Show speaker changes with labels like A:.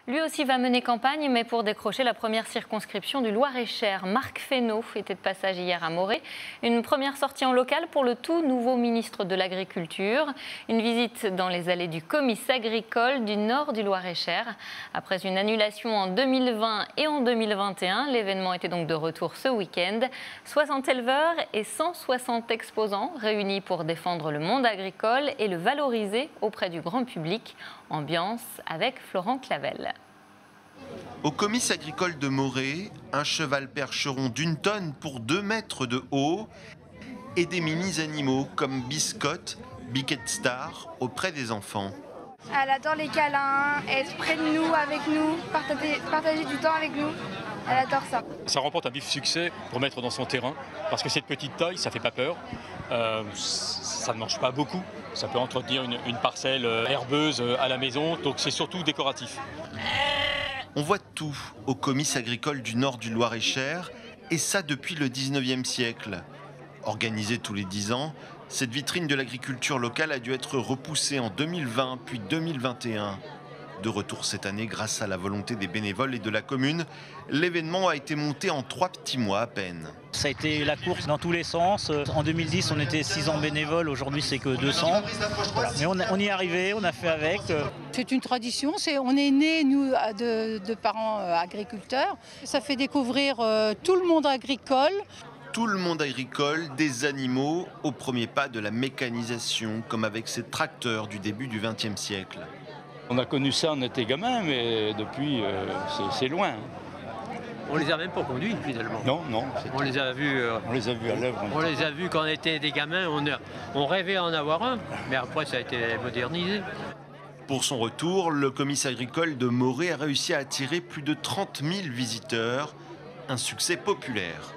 A: Lui aussi va mener campagne, mais pour décrocher la première circonscription du Loir-et-Cher. Marc Fesneau était de passage hier à Morée. Une première sortie en local pour le tout nouveau ministre de l'Agriculture. Une visite dans les allées du comice agricole du nord du Loir-et-Cher. Après une annulation en 2020 et en 2021, l'événement était donc de retour ce week-end. 60 éleveurs et 160 exposants réunis pour défendre le monde agricole et le valoriser auprès du grand public. Ambiance avec Florent Clavel.
B: Au comice agricole de Morée, un cheval percheron d'1 tonne pour 2 mètres de haut et des mini-animaux comme Biscotte, Biquette Star auprès des enfants.
C: Elle adore les câlins, être près de nous, avec nous, partager du temps avec nous. Elle adore ça.
D: Ça remporte un vif succès pour mettre dans son terrain, parce que cette petite taille, ça fait pas peur. Ça ne mange pas beaucoup. Ça peut entretenir une parcelle herbeuse à la maison, donc c'est surtout décoratif.
B: On voit tout au comice agricole du nord du Loir-et-Cher, et ça depuis le 19e siècle. Organisée tous les 10 ans, cette vitrine de l'agriculture locale a dû être repoussée en 2020 puis 2021. De retour cette année grâce à la volonté des bénévoles et de la commune, l'événement a été monté en 3 petits mois à peine.
E: Ça a été la course dans tous les sens. En 2010, on était 600 bénévoles, aujourd'hui c'est que 200. Voilà. Mais on y est arrivé, on a fait avec.
F: C'est une tradition, on est nés, nous, de parents agriculteurs. Ça fait découvrir tout le monde agricole.
B: Tout le monde agricole, des animaux, au premier pas de la mécanisation, comme avec ces tracteurs du début du XXe siècle.
D: On a connu ça, on était gamin, mais depuis, c'est loin.
G: On les a même pas conduits finalement.
D: Non.
G: On les a vus.
D: On les a vus à l'œuvre.
G: On les a vus quand on était des gamins. On rêvait en avoir un, mais après ça a été modernisé.
B: Pour son retour, le comice agricole de Morée a réussi à attirer plus de 30 000 visiteurs. Un succès populaire.